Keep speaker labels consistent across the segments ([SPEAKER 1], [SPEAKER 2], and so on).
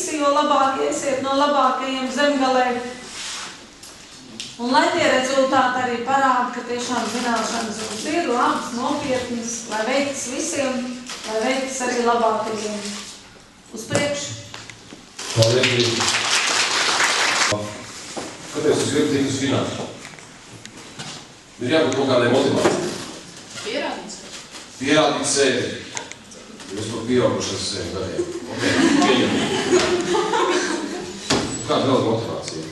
[SPEAKER 1] visi, jo labāk iesiet no labākajiem zemgalē. Un lai tie rezultāti arī parāda, ka tiešām zināšanas mums ir labas, nopietnas, lai veiktas visiem, lai veiktas arī labākajiem. Uz priekšu!
[SPEAKER 2] Paldies! Kāpēc jūs gribat tikt uz finālu? Ir jābūt kaut kādai motivācijai.
[SPEAKER 3] Pierādīt sevi.
[SPEAKER 2] Pierādīt sevi. Jūs to pieauguši ar sevi gadiem. Ok, pieņemam. Kāda vēl motivācija?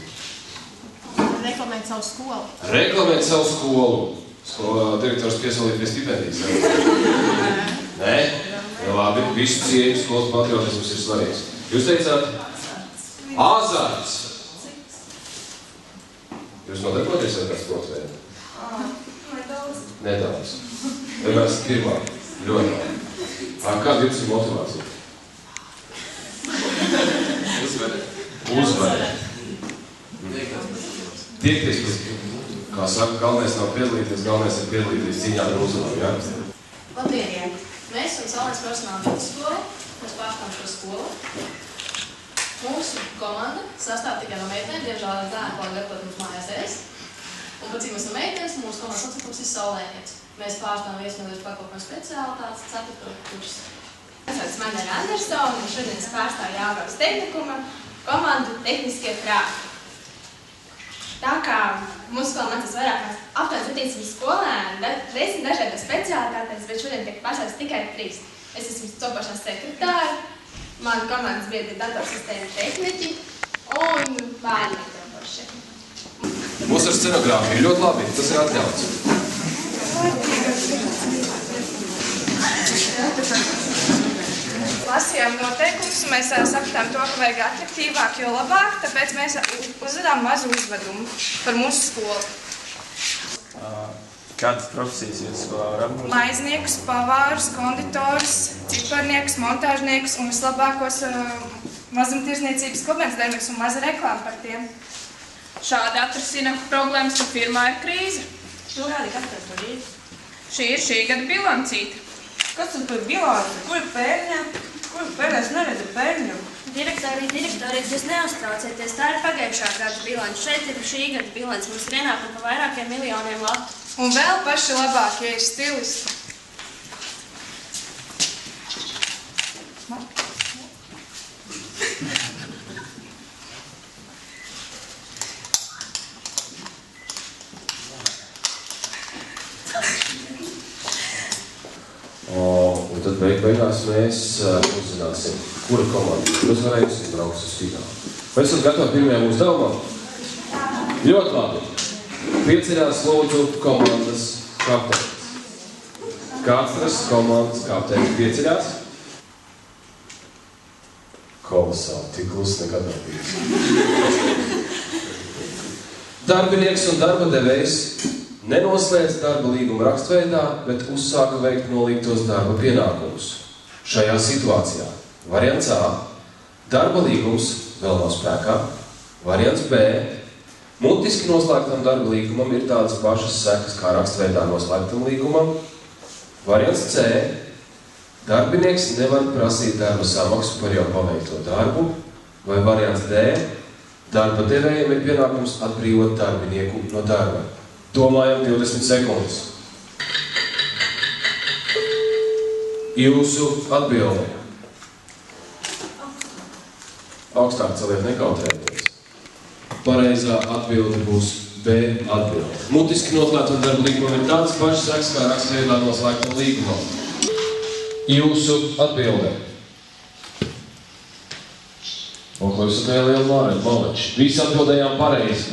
[SPEAKER 3] Reklamēt savu skolu.
[SPEAKER 2] Reklamēt savu skolu. Skolā direktors piesolīt pie stipendijas. Nē? Labi, visu cieņu skolas patriotisms ir svarīgs. Jūs teicāt? Azarts. Jūs nodarboties ar kāds sports veidu?
[SPEAKER 1] Nedaudz.
[SPEAKER 2] Nedaudz. Vienmēr esat pirmā. Ļoti labi. Kāda jums ir motivācija? Uzvarēt. Tiekties pēc. Kā saka, galvenais nav piedalīties, galvenais ir piedalīties cīņā ar uzvaru, jā?
[SPEAKER 3] Labdien! Mēs esam Salnes profesionāla vidusskola, mēs pārstāvam šo skolu. Mūsu komanda sastāv tikai no meitenēm, diemžēl dēļ klāt gatavot mums mājās ēst. Un pat cik mēs esam meitenes, mūsu komandas nosacījums ir saulēnietis. Mēs pārstāvam viesmīlības pakalpojumu speciālitātes 4. kursu.
[SPEAKER 4] Es esmu Mandara Andersona un šodien es pārstāvu Jāgaunas tehnikuma komandu tehniskie prāti. Tā kā mūsu skolā mācās vairāk aptuveni 700 skolēni, 10 dažādas speciālitātes, bet šodien tiek pārstāvēts tikai 3. Es esmu topošā sekretāra, mana komandas biedri ir datorsistēma tehniķi un bērni topošie.
[SPEAKER 2] Mūs ar scenogrāfiju ļoti labi, tas ir atļauts.
[SPEAKER 4] Lasījām noteikumus, un mēs sapratām to, ka vajag atraktīvāk, jo labāk, tāpēc mēs uzvedām mazu uzvedumu par mūsu skolu.
[SPEAKER 5] Kādas profesijas jūs skolā var apgūt?
[SPEAKER 4] Maizniekus, pavārus, konditors, ciparniekus, montāžniekus un vislabākos mazumtirdzniecības komerces darbinieks un maza reklāma par tiem.
[SPEAKER 6] Šādi atrisina problēmas, ka firmā ir krīze.
[SPEAKER 1] Kādi katrs tur ir?
[SPEAKER 6] Šī ir šī gada bilancīte.
[SPEAKER 1] Kas tur par bilanci? Kur ir pērņa? Kur ir pērņa? Es neredzu pērņu.
[SPEAKER 7] Direktori, jūs neuztraucieties, tā ir pagājušā gada bilance. Šeit ir šī gada bilance, mums ir ienākumi pa vairākiem miljoniem latu.
[SPEAKER 4] Un vēl paši labākie ir stilisti.
[SPEAKER 2] Un tad beigās mēs uzzināsim, kura komanda uzvarējusi un brauks uz finālu. Vai esat gatavi pirmajam uzdevumam? Ļoti labi. Pieceļās lūdzu komandas kapteinis. Katras komandas kapteinis pieceļās. Kolosāli, tik klusi nekad nav bijis. Darbinieks un darba devējs nenoslēdz darba līguma rakstveidā, bet uzsāka veikt nolīgtos darba pienākumus. Šajā situācijā variants A – darba līgums vēl nav spēkā. Variants B – mutiski noslēgtam darba līgumam ir tādas pašas sekas kā rakstveidā noslēgtam līgumam. Variants C – darbinieks nevar prasīt darba samaksu par jau paveikto darbu. Vai variants D – darba devējiem ir pienākums atbrīvot darbinieku no darba. Domājam 20 sekundes. Jūsu atbilde. Augstāk celiet, nekautrēties. Pareizā atbilde būs B atbilde. Mutiski noslēgtam darba līgumam ir tādas pašas sekas kā rakstveidā noslēgtam līgumam. Jūsu atbilde. Un ko jūs atvēl lielu māri, maleči. Visi atbildējām pareizi.